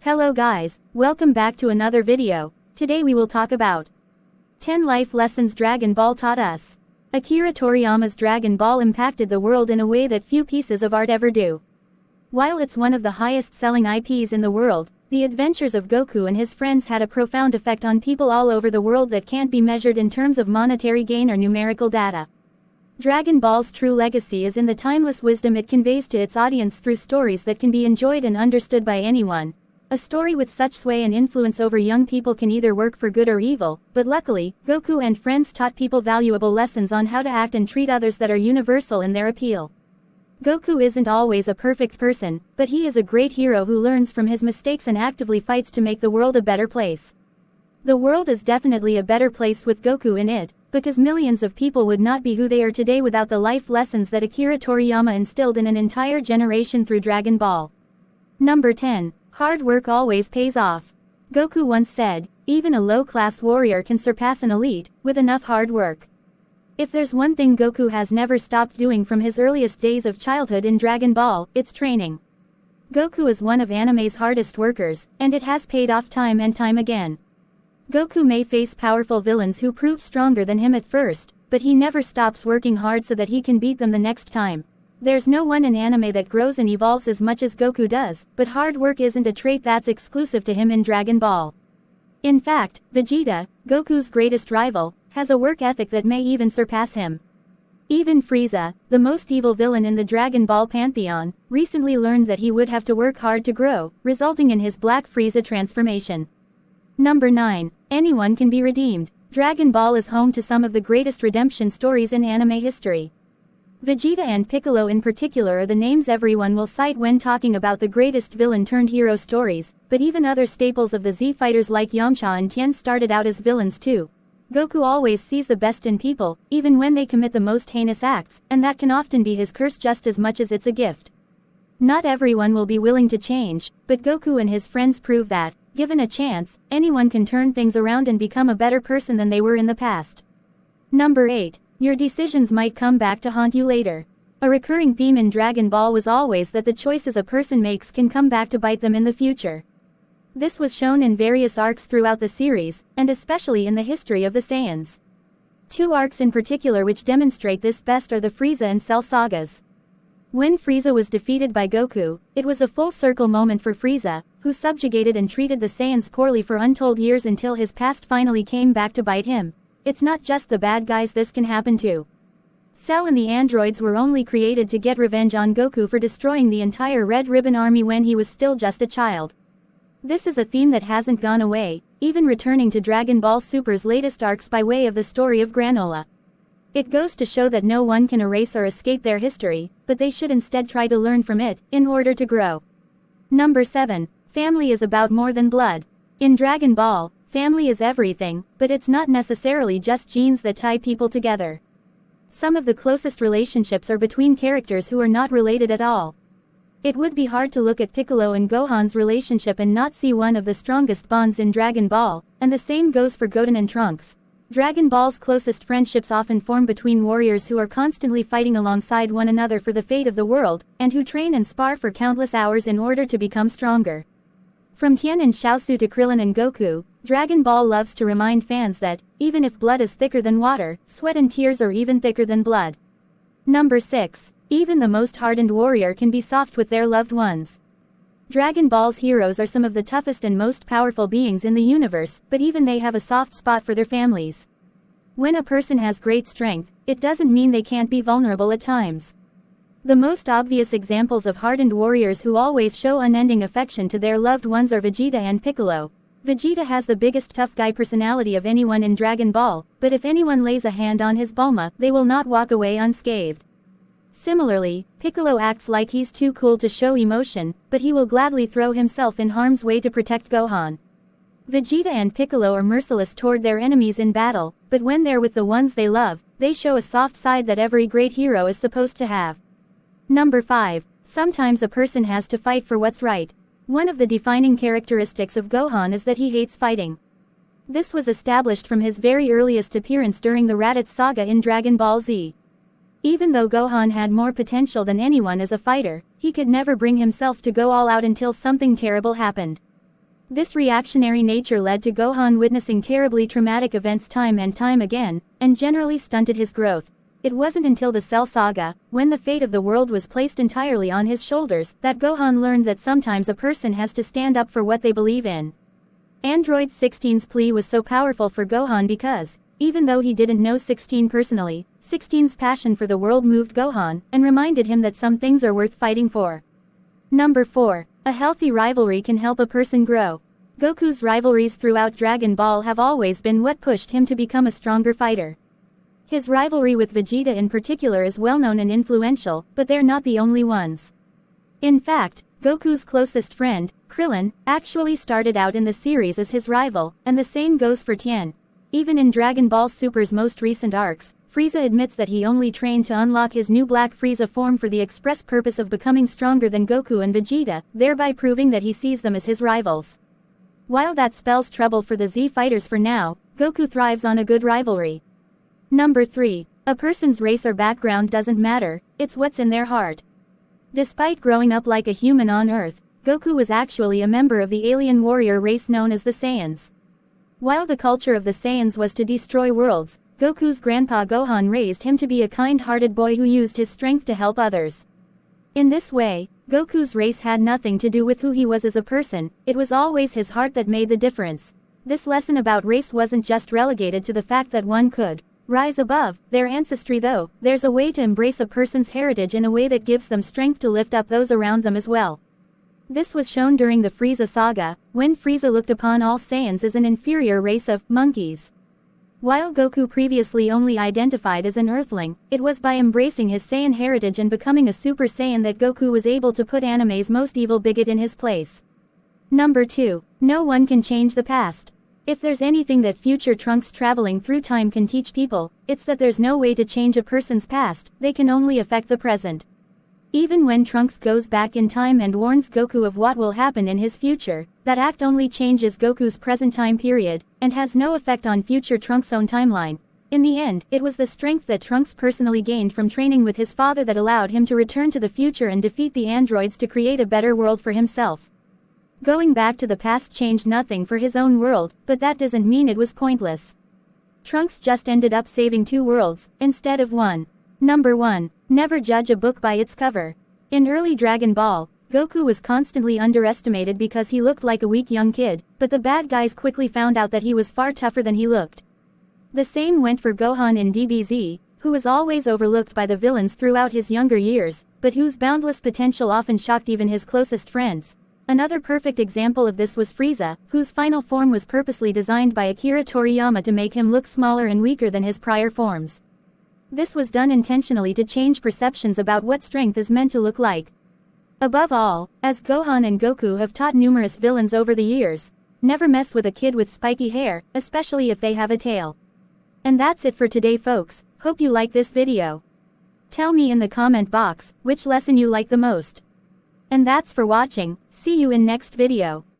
Hello guys, welcome back to another video. Today we will talk about 10 life lessons Dragon Ball taught us. Akira Toriyama's Dragon Ball impacted the world in a way that few pieces of art ever do. While it's one of the highest-selling IPs in the world, the adventures of Goku and his friends had a profound effect on people all over the world that can't be measured in terms of monetary gain or numerical data. Dragon Ball's true legacy is in the timeless wisdom it conveys to its audience through stories that can be enjoyed and understood by anyone. A story with such sway and influence over young people can either work for good or evil, but luckily, Goku and friends taught people valuable lessons on how to act and treat others that are universal in their appeal. Goku isn't always a perfect person, but he is a great hero who learns from his mistakes and actively fights to make the world a better place. The world is definitely a better place with Goku in it, because millions of people would not be who they are today without the life lessons that Akira Toriyama instilled in an entire generation through Dragon Ball. Number 10. Hard work always pays off. Goku once said, even a low-class warrior can surpass an elite, with enough hard work. If there's one thing Goku has never stopped doing from his earliest days of childhood in Dragon Ball, it's training. Goku is one of anime's hardest workers, and it has paid off time and time again. Goku may face powerful villains who prove stronger than him at first, but he never stops working hard so that he can beat them the next time. There's no one in anime that grows and evolves as much as Goku does, but hard work isn't a trait that's exclusive to him in Dragon Ball. In fact, Vegeta, Goku's greatest rival, has a work ethic that may even surpass him. Even Frieza, the most evil villain in the Dragon Ball pantheon, recently learned that he would have to work hard to grow, resulting in his Black Frieza transformation. Number 9. Anyone can be redeemed. Dragon Ball is home to some of the greatest redemption stories in anime history. Vegeta and Piccolo in particular are the names everyone will cite when talking about the greatest villain-turned-hero stories, but even other staples of the Z fighters like Yamcha and Tien started out as villains too. Goku always sees the best in people, even when they commit the most heinous acts, and that can often be his curse just as much as it's a gift. Not everyone will be willing to change, but Goku and his friends prove that, given a chance, anyone can turn things around and become a better person than they were in the past. Number 8. Your decisions might come back to haunt you later. A recurring theme in Dragon Ball was always that the choices a person makes can come back to bite them in the future. This was shown in various arcs throughout the series, and especially in the history of the Saiyans. Two arcs in particular which demonstrate this best are the Frieza and Cell sagas. When Frieza was defeated by Goku, it was a full-circle moment for Frieza, who subjugated and treated the Saiyans poorly for untold years until his past finally came back to bite him. It's not just the bad guys this can happen to. Cell and the androids were only created to get revenge on Goku for destroying the entire Red Ribbon Army when he was still just a child. This is a theme that hasn't gone away, even returning to Dragon Ball Super's latest arcs by way of the story of Granola. It goes to show that no one can erase or escape their history, but they should instead try to learn from it, in order to grow. Number 7. Family is about more than blood. In Dragon Ball, family is everything, but it's not necessarily just genes that tie people together. Some of the closest relationships are between characters who are not related at all. It would be hard to look at Piccolo and Gohan's relationship and not see one of the strongest bonds in Dragon Ball, and the same goes for Goten and Trunks. Dragon Ball's closest friendships often form between warriors who are constantly fighting alongside one another for the fate of the world, and who train and spar for countless hours in order to become stronger. From Tien and Chaozu to Krillin and Goku, Dragon Ball loves to remind fans that, even if blood is thicker than water, sweat and tears are even thicker than blood. Number 6. Even the most hardened warrior can be soft with their loved ones. Dragon Ball's heroes are some of the toughest and most powerful beings in the universe, but even they have a soft spot for their families. When a person has great strength, it doesn't mean they can't be vulnerable at times. The most obvious examples of hardened warriors who always show unending affection to their loved ones are Vegeta and Piccolo. Vegeta has the biggest tough guy personality of anyone in Dragon Ball, but if anyone lays a hand on his Bulma, they will not walk away unscathed. Similarly, Piccolo acts like he's too cool to show emotion, but he will gladly throw himself in harm's way to protect Gohan. Vegeta and Piccolo are merciless toward their enemies in battle, but when they're with the ones they love, they show a soft side that every great hero is supposed to have. Number 5. Sometimes a person has to fight for what's right. One of the defining characteristics of Gohan is that he hates fighting. This was established from his very earliest appearance during the Raditz saga in Dragon Ball Z. Even though Gohan had more potential than anyone as a fighter, he could never bring himself to go all out until something terrible happened. This reactionary nature led to Gohan witnessing terribly traumatic events time and time again, and generally stunted his growth. It wasn't until the Cell Saga, when the fate of the world was placed entirely on his shoulders, that Gohan learned that sometimes a person has to stand up for what they believe in. Android 16's plea was so powerful for Gohan because, even though he didn't know 16 personally, 16's passion for the world moved Gohan, and reminded him that some things are worth fighting for. Number 4. A healthy rivalry can help a person grow. Goku's rivalries throughout Dragon Ball have always been what pushed him to become a stronger fighter. His rivalry with Vegeta in particular is well known and influential, but they're not the only ones. In fact, Goku's closest friend, Krillin, actually started out in the series as his rival, and the same goes for Tien. Even in Dragon Ball Super's most recent arcs, Frieza admits that he only trained to unlock his new Black Frieza form for the express purpose of becoming stronger than Goku and Vegeta, thereby proving that he sees them as his rivals. While that spells trouble for the Z fighters for now, Goku thrives on a good rivalry. Number 3. A person's race or background doesn't matter, it's what's in their heart. Despite growing up like a human on Earth, Goku was actually a member of the alien warrior race known as the Saiyans. While the culture of the Saiyans was to destroy worlds, Goku's grandpa Gohan raised him to be a kind-hearted boy who used his strength to help others. In this way, Goku's race had nothing to do with who he was as a person, it was always his heart that made the difference. This lesson about race wasn't just relegated to the fact that one could rise above their ancestry though, there's a way to embrace a person's heritage in a way that gives them strength to lift up those around them as well. This was shown during the Frieza saga, when Frieza looked upon all Saiyans as an inferior race of monkeys. While Goku previously only identified as an Earthling, it was by embracing his Saiyan heritage and becoming a Super Saiyan that Goku was able to put anime's most evil bigot in his place. Number 2. No one can change the past. If there's anything that future Trunks traveling through time can teach people, it's that there's no way to change a person's past, they can only affect the present. Even when Trunks goes back in time and warns Goku of what will happen in his future, that act only changes Goku's present time period, and has no effect on future Trunks' own timeline. In the end, it was the strength that Trunks personally gained from training with his father that allowed him to return to the future and defeat the androids to create a better world for himself. Going back to the past changed nothing for his own world, but that doesn't mean it was pointless. Trunks just ended up saving 2 worlds, instead of 1. Number 1. Never judge a book by its cover. In early Dragon Ball, Goku was constantly underestimated because he looked like a weak young kid, but the bad guys quickly found out that he was far tougher than he looked. The same went for Gohan in DBZ, who was always overlooked by the villains throughout his younger years, but whose boundless potential often shocked even his closest friends. Another perfect example of this was Frieza, whose final form was purposely designed by Akira Toriyama to make him look smaller and weaker than his prior forms. This was done intentionally to change perceptions about what strength is meant to look like. Above all, as Gohan and Goku have taught numerous villains over the years, never mess with a kid with spiky hair, especially if they have a tail. And that's it for today folks, hope you like this video. Tell me in the comment box, which lesson you like the most. And that's for watching, see you in next video.